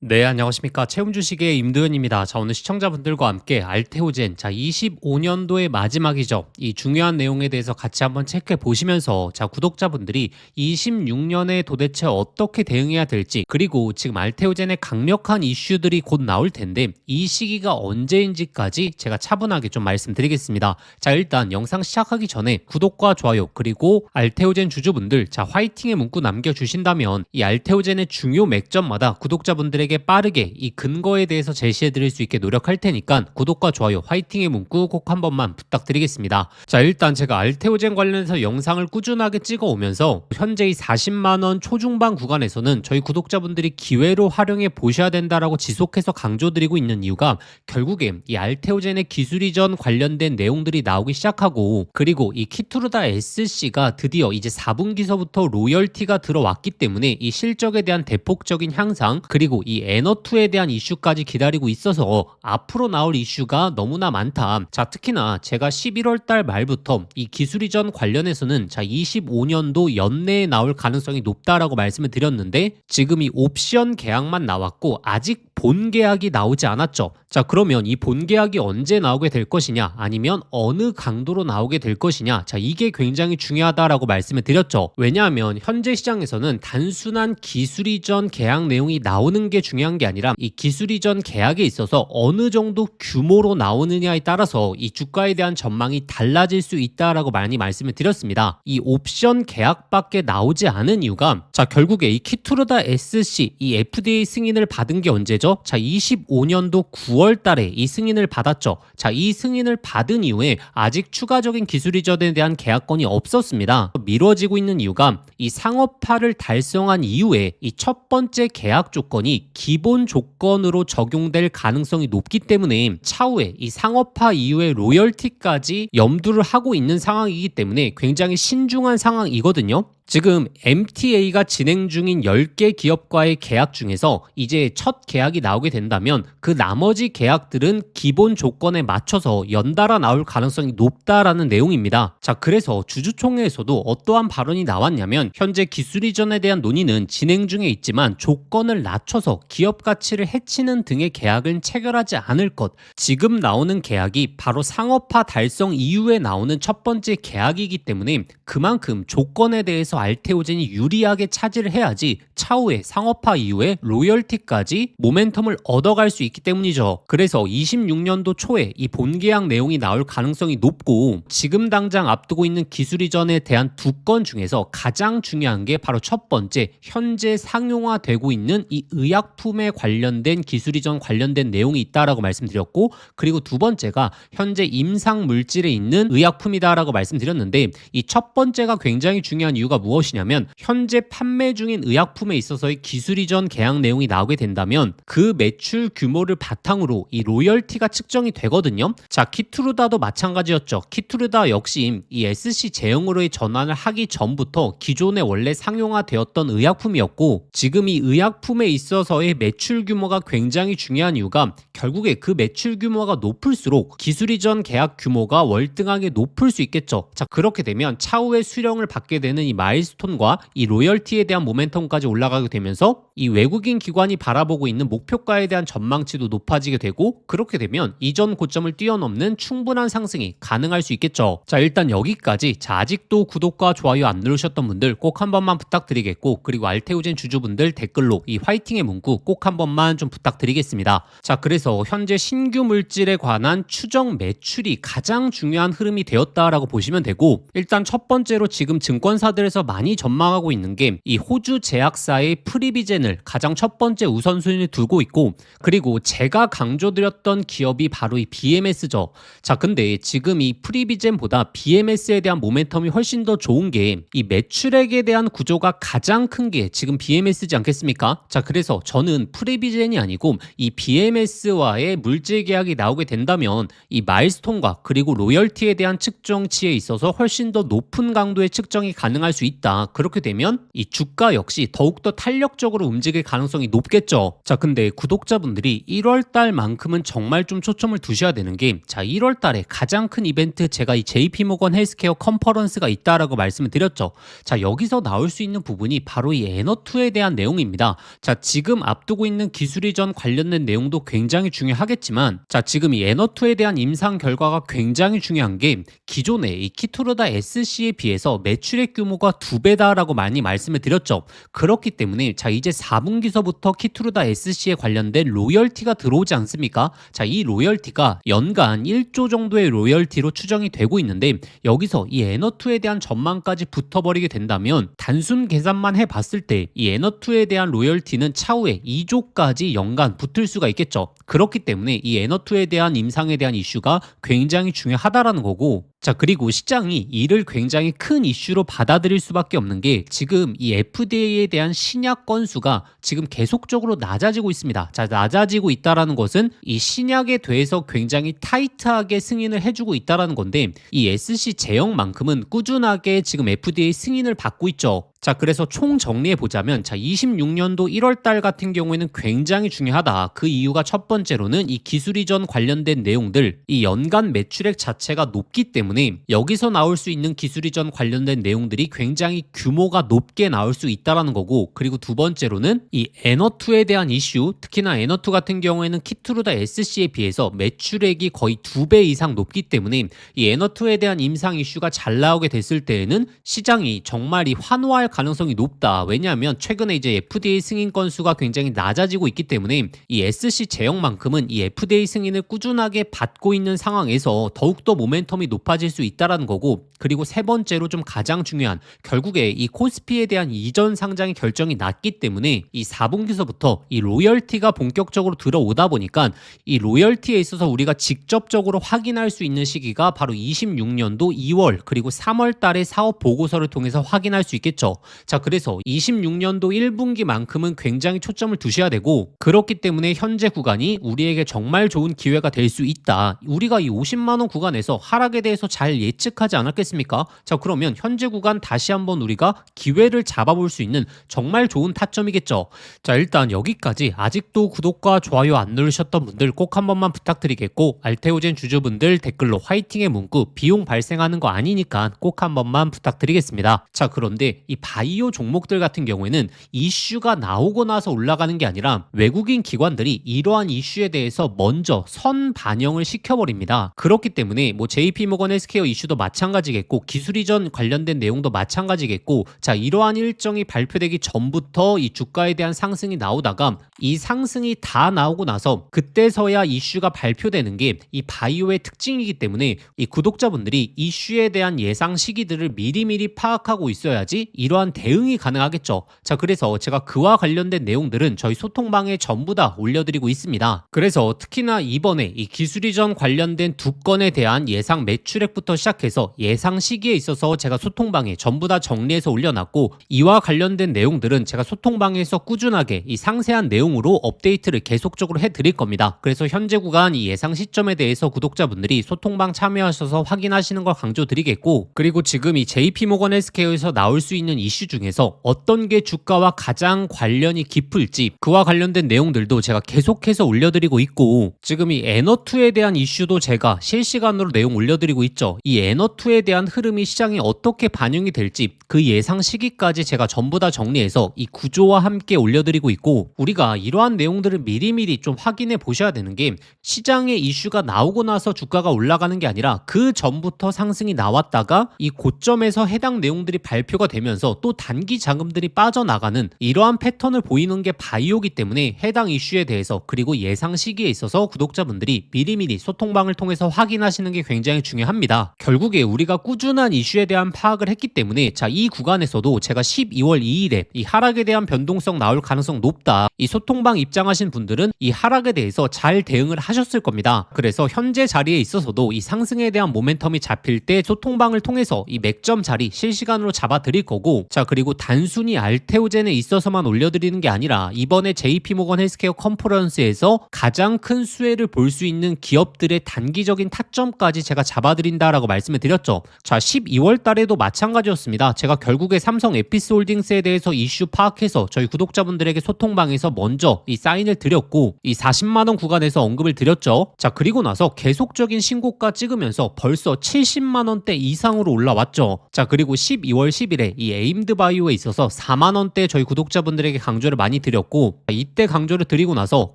네, 안녕하십니까. 채움 주식의 임도현입니다. 자, 오늘 시청자분들과 함께 알테오젠, 25년도의 마지막이죠. 이 중요한 내용에 대해서 같이 한번 체크해 보시면서, 구독자분들이 26년에 도대체 어떻게 대응해야 될지, 그리고 지금 알테오젠의 강력한 이슈들이 곧 나올 텐데, 이 시기가 언제인지까지 제가 차분하게 좀 말씀드리겠습니다. 자, 일단 영상 시작하기 전에 구독과 좋아요, 그리고 알테오젠 주주분들, 화이팅의 문구 남겨주신다면, 이 알테오젠의 중요 맥점마다 구독자분들에게 빠르게 이 근거에 대해서 제시해 드릴 수 있게 노력할 테니까 구독과 좋아요, 화이팅의 문구 꼭 한 번만 부탁드리겠습니다. 자, 일단 제가 알테오젠 관련해서 영상을 꾸준하게 찍어 오면서 현재 이 40만원 초중반 구간에서는 저희 구독자분들이 기회로 활용해 보셔야 된다라고 지속해서 강조드리고 있는 이유가 결국에 이 알테오젠의 기술 이전 관련된 내용들이 나오기 시작하고, 그리고 이 키투르다 SC가 드디어 이제 4분기서부터 로열티가 들어왔기 때문에 이 실적에 대한 대폭적인 향상, 그리고 이 에너2에 대한 이슈까지 기다리고 있어서 앞으로 나올 이슈가 너무나 많다. 자, 특히나 제가 11월 달 말부터 이 기술 이전 관련해서는 25년도 연내에 나올 가능성이 높다라고 말씀을 드렸는데, 지금 이 옵션 계약만 나왔고 아직 본 계약이 나오지 않았죠. 자, 그러면 이 본 계약이 언제 나오게 될 것이냐, 아니면 어느 강도로 나오게 될 것이냐, 이게 굉장히 중요하다라고 말씀을 드렸죠. 왜냐하면 현재 시장에서는 단순한 기술 이전 계약 내용이 나오는 게 중요한 게 아니라 이 기술 이전 계약에 있어서 어느 정도 규모로 나오느냐에 따라서 이 주가에 대한 전망이 달라질 수 있다라고 많이 말씀을 드렸습니다. 이 옵션 계약밖에 나오지 않은 이유가, 결국에 이 키투르다 SC 이 FDA 승인을 받은 게 언제죠? 25년도 9월 달에 이 승인을 받았죠. 이 승인을 받은 이후에 아직 추가적인 기술 이전에 대한 계약건이 없었습니다. 미뤄지고 있는 이유가 이 상업화를 달성한 이후에 이 첫 번째 계약 조건이 기본 조건으로 적용될 가능성이 높기 때문에 차후에 이 상업화 이후의 로열티까지 염두를 하고 있는 상황이기 때문에 굉장히 신중한 상황이거든요. 지금 MTA가 진행 중인 10개 기업과의 계약 중에서 이제 첫 계약이 나오게 된다면 그 나머지 계약들은 기본 조건에 맞춰서 연달아 나올 가능성이 높다라는 내용입니다. 그래서 주주총회에서도 어떠한 발언이 나왔냐면, 현재 기술 이전에 대한 논의는 진행 중에 있지만 조건을 낮춰서 기업 가치를 해치는 등의 계약은 체결하지 않을 것. 지금 나오는 계약이 바로 상업화 달성 이후에 나오는 첫 번째 계약이기 때문에 그만큼 조건에 대해서 알테오젠이 유리하게 차지를 해야지 차후에 상업화 이후에 로열티까지 모멘텀을 얻어갈 수 있기 때문이죠. 그래서 26년도 초에 이 본계약 내용이 나올 가능성이 높고, 지금 당장 앞두고 있는 기술 이전에 대한 두 건 중에서 가장 중요한 게 바로 첫 번째, 현재 상용화되고 있는 이 의약품에 관련된 기술 이전 관련된 내용이 있다라고 말씀드렸고, 그리고 두 번째가 현재 임상 물질에 있는 의약품이다라고 말씀드렸는데, 이 첫 번째가 굉장히 중요한 이유가 무엇이냐면, 현재 판매 중인 의약품에 있어서의 기술 이전 계약 내용이 나오게 된다면 그 매출 규모를 바탕으로 이 로열티가 측정이 되거든요. 키투르다도 마찬가지였죠. 키투르다 역시 이 SC 제형으로의 전환을 하기 전부터 기존에 원래 상용화되었던 의약품이었고, 지금 이 의약품에 있어서의 매출 규모가 굉장히 중요한 이유가 결국에 그 매출 규모가 높을수록 기술 이전 계약 규모가 월등하게 높을 수 있겠죠. 그렇게 되면 차후에 수령을 받게 되는 이 마일스톤과 이 로열티에 대한 모멘텀까지 올라가게 되면서 이 외국인 기관이 바라보고 있는 목표가에 대한 전망치도 높아지게 되고, 그렇게 되면 이전 고점을 뛰어넘는 충분한 상승이 가능할 수 있겠죠. 일단 여기까지. 아직도 구독과 좋아요 안 누르셨던 분들 꼭 한 번만 부탁드리겠고, 그리고 알테오젠 주주분들 댓글로 이 화이팅의 문구 꼭 한 번만 좀 부탁드리겠습니다. 그래서 현재 신규 물질에 관한 추정 매출이 가장 중요한 흐름이 되었다라고 보시면 되고, 일단 첫 번째로 지금 증권사들에서 많이 전망하고 있는 게 이 호주 제약사의 프리비젠을 가장 첫 번째 우선순위에 두고 있고, 그리고 제가 강조드렸던 기업이 바로 이 BMS죠. 근데 지금 이 프리비젠보다 BMS에 대한 모멘텀이 훨씬 더 좋은 게 이 매출액에 대한 구조가 가장 큰 게 지금 BMS지 않겠습니까? 그래서 저는 프리비젠이 아니고 이 BMS와의 물질 계약이 나오게 된다면 이 마일스톤과 그리고 로열티에 대한 측정치에 있어서 훨씬 더 높은 강도의 측정이 가능할 수 있다. 그렇게 되면 이 주가 역시 더욱 더욱더 탄력적으로 움직일 가능성이 높겠죠. 자, 근데 구독자분들이 1월 달만큼은 정말 좀 초점을 두셔야 되는 게, 자, 1월 달에 가장 큰 이벤트, 제가 이 JP모건 헬스케어 컨퍼런스가 있다라고 말씀을 드렸죠. 자, 여기서 나올 수 있는 부분이 바로 이 에너2에 대한 내용입니다. 자, 지금 앞두고 있는 기술 이전 관련된 내용도 굉장히 중요하겠지만, 자, 지금 이 에너2에 대한 임상 결과가 굉장히 중요한 게, 기존의 이 키투르다 SC에 비해서 매출액 규모가 2배다라고 많이 말씀을 드렸죠. 그렇기 때문에 자, 이제 4분기서부터 키투르다 SC에 관련된 로열티가 들어오지 않습니까? 자, 이 로열티가 연간 1조 정도의 로열티로 추정이 되고 있는데, 여기서 이 에너2에 대한 전망까지 붙어버리게 된다면 단순 계산만 해봤을 때 이 에너2에 대한 로열티는 차후에 2조까지 연간 붙을 수가 있겠죠. 그렇기 때문에 이 에너2에 대한 임상에 대한 이슈가 굉장히 중요하다라는 거고, 자, 그리고 시장이 이를 굉장히 큰 이슈로 받아들일 수밖에 없는 게, 지금 이 FDA에 대한 신약 건수가 지금 계속적으로 낮아지고 있습니다. 자, 낮아지고 있다라는 것은 이 신약에 대해서 굉장히 타이트하게 승인을 해주고 있다라는 건데, 이 SC 제형만큼은 꾸준하게 지금 FDA 승인을 받고 있죠. 자, 그래서 총 정리해 보자면, 자, 26년도 1월 달 같은 경우에는 굉장히 중요하다. 그 이유가 첫 번째로는 이 기술 이전 관련된 내용들, 이 연간 매출액 자체가 높기 때문에 여기서 나올 수 있는 기술 이전 관련된 내용들이 굉장히 규모가 높게 나올 수 있다라는 거고, 그리고 두 번째로는 이 에너2에 대한 이슈, 특히나 에너2 같은 경우에는 키투르다 SC에 비해서 매출액이 거의 2배 이상 높기 때문에 이 에너2에 대한 임상 이슈가 잘 나오게 됐을 때에는 시장이 정말 이 환호할 가능성이 높다. 왜냐하면 최근에 이제 FDA 승인 건수가 굉장히 낮아지고 있기 때문에 이 SC 제형만큼은 이 FDA 승인을 꾸준하게 받고 있는 상황에서 더욱더 모멘텀이 높아질 수 있다라는 거고, 그리고 세 번째로 좀 가장 중요한, 결국에 이 코스피에 대한 이전 상장의 결정이 났기 때문에 이 4분기서부터 이 로열티가 본격적으로 들어오다 보니까 이 로열티에 있어서 우리가 직접적으로 확인할 수 있는 시기가 바로 26년도 2월 그리고 3월 달에 사업 보고서를 통해서 확인할 수 있겠죠. 자, 그래서 26년도 1분기만큼은 굉장히 초점을 두셔야 되고, 그렇기 때문에 현재 구간이 우리에게 정말 좋은 기회가 될 수 있다. 우리가 이 50만 원 구간에서 하락에 대해서 잘 예측하지 않았겠습니까? 자, 그러면 현재 구간 다시 한번 우리가 기회를 잡아볼 수 있는 정말 좋은 타점이겠죠. 자, 일단 여기까지 아직도 구독과 좋아요 안 누르셨던 분들 꼭 한 번만 부탁드리겠고, 알테오젠 주주분들 댓글로 화이팅의 문구, 비용 발생하는 거 아니니까 꼭 한 번만 부탁드리겠습니다. 자, 그런데 이 바이오 종목들 같은 경우에는 이슈가 나오고 나서 올라가는 게 아니라 외국인 기관들이 이러한 이슈에 대해서 먼저 선 반영을 시켜버립니다. 그렇기 때문에 뭐 JP모건 헬스케어 이슈도 마찬가지겠고, 기술 이전 관련된 내용도 마찬가지겠고, 자, 이러한 일정이 발표되기 전부터 이 주가에 대한 상승이 나오다가 이 상승이 다 나오고 나서 그때서야 이슈가 발표되는 게 이 바이오의 특징이기 때문에 이 구독자분들이 이슈에 대한 예상 시기들을 미리미리 파악하고 있어야지 이러한 대응이 가능하겠죠. 자, 그래서 제가 그와 관련된 내용들은 저희 소통방에 전부 다 올려드리고 있습니다. 그래서 특히나 이번에 이 기술 이전 관련된 두 건에 대한 예상 매출액부터 시작해서 예상 시기에 있어서 제가 소통방에 전부 다 정리해서 올려놨고, 이와 관련된 내용들은 제가 소통방에서 꾸준하게 이 상세한 내용으로 업데이트를 계속적으로 해드릴 겁니다. 그래서 현재 구간 이 예상 시점에 대해서 구독자분들이 소통방 참여하셔서 확인하시는 걸 강조드리겠고, 그리고 지금 이 JP모건 헬스케어에서 나올 수 있는 이슈 중에서 어떤 게 주가와 가장 관련이 깊을지 그와 관련된 내용들도 제가 계속해서 올려드리고 있고, 지금 이 에너2에 대한 이슈도 제가 실시간으로 내용 올려드리고 있죠. 이 에너2에 대한 흐름이 시장에 어떻게 반영이 될지 그 예상 시기까지 제가 전부 다 정리해서 이 구조와 함께 올려드리고 있고, 우리가 이러한 내용들을 미리미리 좀 확인해 보셔야 되는 게, 시장에 이슈가 나오고 나서 주가가 올라가는 게 아니라 그 전부터 상승이 나왔다가 이 고점에서 해당 내용들이 발표가 되면서 또 단기 자금들이 빠져나가는 이러한 패턴을 보이는 게 바이오기 때문에 해당 이슈에 대해서 그리고 예상 시기에 있어서 구독자분들이 미리미리 소통방을 통해서 확인하시는 게 굉장히 중요합니다. 결국에 우리가 꾸준한 이슈에 대한 파악을 했기 때문에, 자, 이 구간에서도 제가 12월 2일에 이 하락에 대한 변동성 나올 가능성 높다, 이 소통방 입장하신 분들은 이 하락에 대해서 잘 대응을 하셨을 겁니다. 그래서 현재 자리에 있어서도 이 상승에 대한 모멘텀이 잡힐 때 소통방을 통해서 이 맥점 자리 실시간으로 잡아 드릴 거고, 자, 그리고 단순히 알테오젠에 있어서만 올려드리는 게 아니라 이번에 JP모건 헬스케어 컨퍼런스에서 가장 큰 수혜를 볼 수 있는 기업들의 단기적인 타점까지 제가 잡아드린다라고 말씀을 드렸죠. 자, 12월 달에도 마찬가지였습니다. 제가 결국에 삼성 에피스홀딩스에 대해서 이슈 파악해서 저희 구독자분들에게 소통방에서 먼저 이 사인을 드렸고 이 40만 원 구간에서 언급을 드렸죠. 자, 그리고 나서 계속적인 신고가 찍으면서 벌써 70만 원대 이상으로 올라왔죠. 자, 그리고 12월 10일에 이 에임드 바이오에 있어서 4만 원대 저희 구독자분들에게 강조를 많이 드렸고 이때 강조를 드리고 나서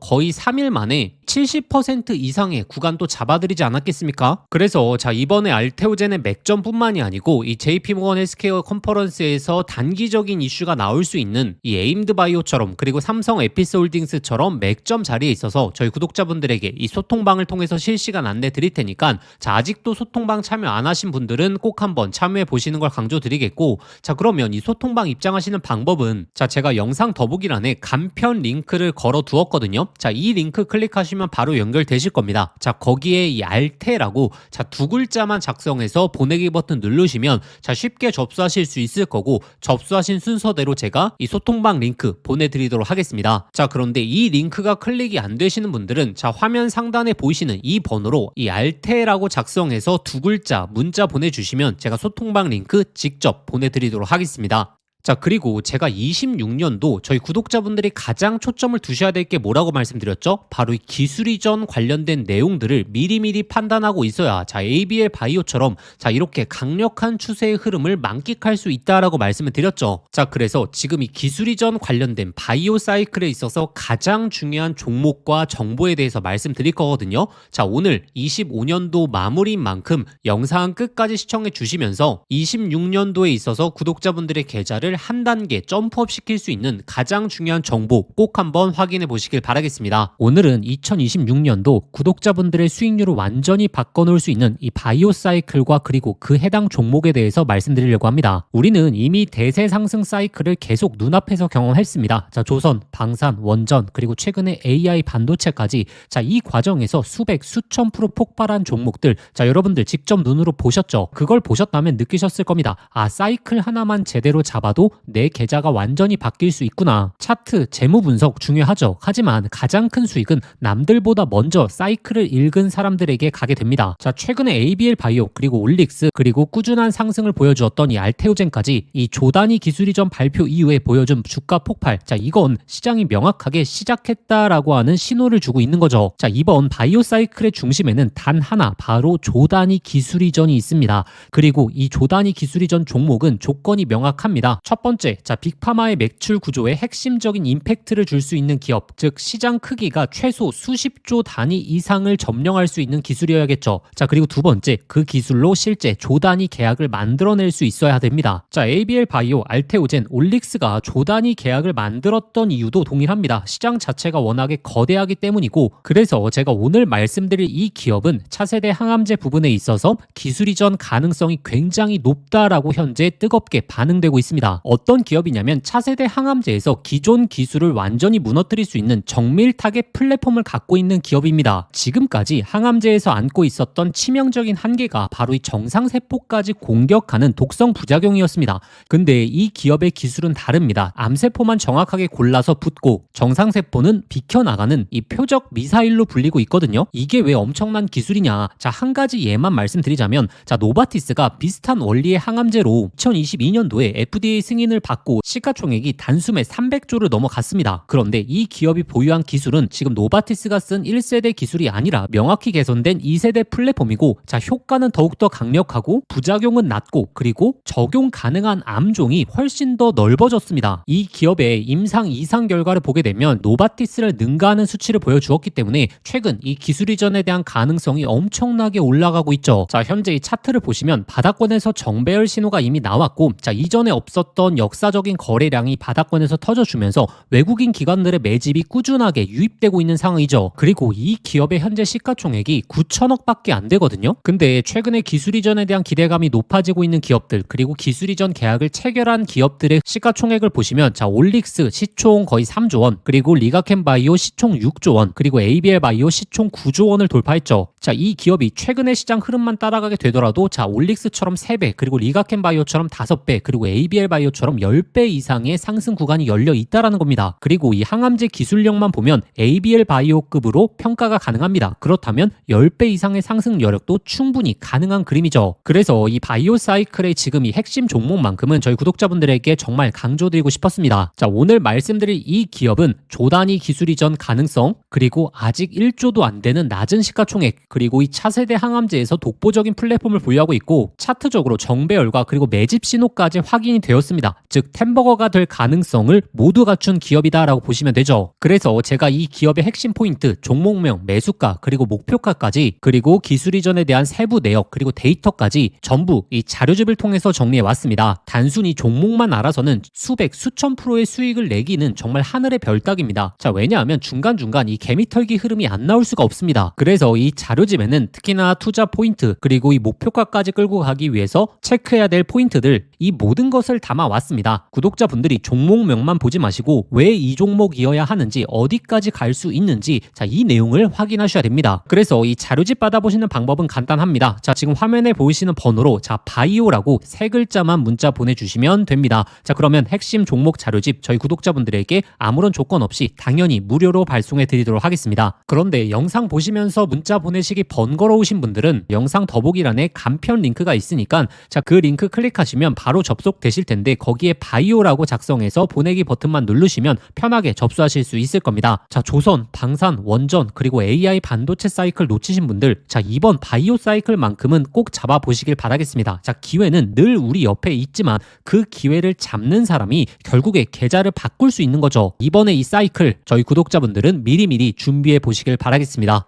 거의 3일 만에 70% 이상의 구간도 잡아드리지 않았겠습니까? 그래서 자, 이번에 알테오젠의 맥점뿐만이 아니고 이 JP모건 헬스케어 컨퍼런스에서 단기적인 이슈가 나올 수 있는 이 에임드 바이오처럼 그리고 삼성 에피스홀딩스처럼 맥점 자리에 있어서 저희 구독자분들에게 이 소통방을 통해서 실시간 안내 드릴 테니까 자, 아직도 소통방 참여 안 하신 분들은 꼭 한번 참여해 보시는 걸 강조드리겠고 자, 그러면 이 소통방 입장하시는 방법은 자, 제가 영상 더보기란에 간편 링크를 걸어 두었거든요. 자, 이 링크 클릭하시면 바로 연결되실 겁니다. 자, 거기에 이 알테라고 자, 두 글자만 작성해서 보내기 버튼 누르시면 자, 쉽게 접수하실 수 있을 거고 접수하신 순서대로 제가 이 소통방 링크 보내드리도록 하겠습니다. 자, 그런데 이 링크가 클릭이 안 되시는 분들은 자, 화면 상단에 보이시는 이 번호로 이 알테라고 작성해서 두 글자 문자 보내주시면 제가 소통방 링크 직접 보내드리도록 하겠습니다. 자, 그리고 제가 26년도 저희 구독자분들이 가장 초점을 두셔야 될 게 뭐라고 말씀드렸죠? 바로 이 기술 이전 관련된 내용들을 미리미리 판단하고 있어야 자, ABL 바이오처럼 자, 이렇게 강력한 추세의 흐름을 만끽할 수 있다라고 말씀을 드렸죠. 자, 그래서 지금 이 기술 이전 관련된 바이오 사이클에 있어서 가장 중요한 종목과 정보에 대해서 말씀드릴 거거든요. 자, 오늘 25년도 마무리인 만큼 영상 끝까지 시청해 주시면서 26년도에 있어서 구독자분들의 계좌를 한 단계 점프업 시킬 수 있는 가장 중요한 정보 꼭 한번 확인해 보시길 바라겠습니다. 오늘은 2026년도 구독자분들의 수익률을 완전히 바꿔놓을 수 있는 이 바이오 사이클과 그리고 그 해당 종목에 대해서 말씀드리려고 합니다. 우리는 이미 대세 상승 사이클을 계속 눈앞에서 경험했습니다. 자, 조선, 방산, 원전 그리고 최근에 AI 반도체까지 자, 이 과정에서 수백, 수천 프로 폭발한 종목들 자, 여러분들 직접 눈으로 보셨죠? 그걸 보셨다면 느끼셨을 겁니다. 아, 사이클 하나만 제대로 잡아도 내 계좌가 완전히 바뀔 수 있구나. 차트, 재무 분석 중요하죠. 하지만 가장 큰 수익은 남들보다 먼저 사이클을 읽은 사람들에게 가게 됩니다. 자, 최근에 ABL 바이오 그리고 올릭스 그리고 꾸준한 상승을 보여주었던 이 알테오젠까지 이 조단위 기술 이전 발표 이후에 보여준 주가 폭발. 자, 이건 시장이 명확하게 시작했다라고 하는 신호를 주고 있는 거죠. 자, 이번 바이오 사이클의 중심에는 단 하나 바로 조단위 기술 이전이 있습니다. 그리고 이 조단위 기술 이전 종목은 조건이 명확합니다. 첫 번째, 자, 빅파마의 매출 구조에 핵심적인 임팩트를 줄 수 있는 기업, 즉 시장 크기가 최소 수십조 단위 이상을 점령할 수 있는 기술이어야겠죠. 자, 그리고 두 번째, 그 기술로 실제 조단위 계약을 만들어낼 수 있어야 됩니다. 자, ABL 바이오, 알테오젠, 올릭스가 조단위 계약을 만들었던 이유도 동일합니다. 시장 자체가 워낙에 거대하기 때문이고, 그래서 제가 오늘 말씀드릴 이 기업은 차세대 항암제 부분에 있어서 기술 이전 가능성이 굉장히 높다라고 현재 뜨겁게 반응되고 있습니다. 어떤 기업이냐면 차세대 항암제에서 기존 기술을 완전히 무너뜨릴 수 있는 정밀 타겟 플랫폼을 갖고 있는 기업입니다. 지금까지 항암제에서 안고 있었던 치명적인 한계가 바로 이 정상세포까지 공격하는 독성 부작용이었습니다. 근데 이 기업의 기술은 다릅니다. 암세포만 정확하게 골라서 붙고 정상세포는 비켜나가는 이 표적 미사일로 불리고 있거든요. 이게 왜 엄청난 기술이냐? 자, 한 가지 예만 말씀드리자면 자, 노바티스가 비슷한 원리의 항암제로 2022년도에 FDA 승인을 받고 시가총액이 단숨에 300조를 넘어갔습니다. 그런데 이 기업이 보유한 기술은 지금 노바티스가 쓴 1세대 기술이 아니라 명확히 개선된 2세대 플랫폼이고 자, 효과는 더욱더 강력하고 부작용은 낮고 그리고 적용 가능한 암종이 훨씬 더 넓어졌습니다. 이 기업의 임상 이상 결과를 보게 되면 노바티스를 능가하는 수치를 보여주었기 때문에 최근 이 기술 이전에 대한 가능성이 엄청나게 올라가고 있죠. 자, 현재 이 차트를 보시면 바닥권에서 정배열 신호가 이미 나왔고 자, 이전에 없었던 역사적인 거래량이 바닥권에서 터져주면서 외국인 기관들의 매집이 꾸준하게 유입되고 있는 상황이죠. 그리고 이 기업의 현재 시가총액이 9천억밖에 안 되거든요. 근데 최근에 기술 이전에 대한 기대감이 높아지고 있는 기업들 그리고 기술 이전 계약을 체결한 기업들의 시가총액을 보시면 자, 올릭스 시총 거의 3조 원 그리고 리가켄 바이오 시총 6조 원 그리고 ABL 바이오 시총 9조 원을 돌파했죠. 자, 이 기업이 최근의 시장 흐름만 따라가게 되더라도 자, 올릭스처럼 3배 그리고 리가켄 바이오처럼 5배 그리고 ABL 바이오 바이오처럼 10배 이상의 상승 구간이 열려 있다라는 겁니다. 그리고 이 항암제 기술력만 보면 ABL 바이오급으로 평가가 가능합니다. 그렇다면 10배 이상의 상승 여력도 충분히 가능한 그림이죠. 그래서 이 바이오 사이클의 지금 이 핵심 종목만큼은 저희 구독자분들에게 정말 강조드리고 싶었습니다. 자, 오늘 말씀드릴 이 기업은 조단위 기술 이전 가능성, 그리고 아직 1조도 안 되는 낮은 시가총액, 그리고 이 차세대 항암제에서 독보적인 플랫폼을 보유하고 있고 차트적으로 정배열과 그리고 매집 신호까지 확인이 되었습니다. 즉 템버거가 될 가능성을 모두 갖춘 기업이다라고 보시면 되죠. 그래서 제가 이 기업의 핵심 포인트, 종목명, 매수가, 그리고 목표가까지, 그리고 기술 이전에 대한 세부 내역, 그리고 데이터까지 전부 이 자료집을 통해서 정리해 왔습니다. 단순히 종목만 알아서는 수백, 수천 프로의 수익을 내기는 정말 하늘의 별 따기입니다. 자, 왜냐하면 중간중간 이 개미털기 흐름이 안 나올 수가 없습니다. 그래서 이 자료집에는 특히나 투자 포인트, 그리고 이 목표가까지 끌고 가기 위해서 체크해야 될 포인트들, 이 모든 것을 담아왔습니다. 구독자분들이 종목명만 보지 마시고 왜 이 종목이어야 하는지, 어디까지 갈 수 있는지, 자, 이 내용을 확인하셔야 됩니다. 그래서 이 자료집 받아보시는 방법은 간단합니다. 자, 지금 화면에 보이시는 번호로 자, 바이오라고 세 글자만 문자 보내주시면 됩니다. 자, 그러면 핵심 종목 자료집 저희 구독자분들에게 아무런 조건 없이 당연히 무료로 발송해 드리도록 하겠습니다. 그런데 영상 보시면서 문자 보내시기 번거로우신 분들은 영상 더보기란에 간편 링크가 있으니까 자, 그 링크 클릭하시면 바로 접속되실 텐데 거기에 바이오라고 작성해서 보내기 버튼만 누르시면 편하게 접수하실 수 있을 겁니다. 자, 조선, 방산, 원전, 그리고 AI 반도체 사이클 놓치신 분들, 자, 이번 바이오 사이클만큼은 꼭 잡아보시길 바라겠습니다. 자, 기회는 늘 우리 옆에 있지만 그 기회를 잡는 사람이 결국에 계좌를 바꿀 수 있는 거죠. 이번에 이 사이클 저희 구독자분들은 미리미리 준비해 보시길 바라겠습니다.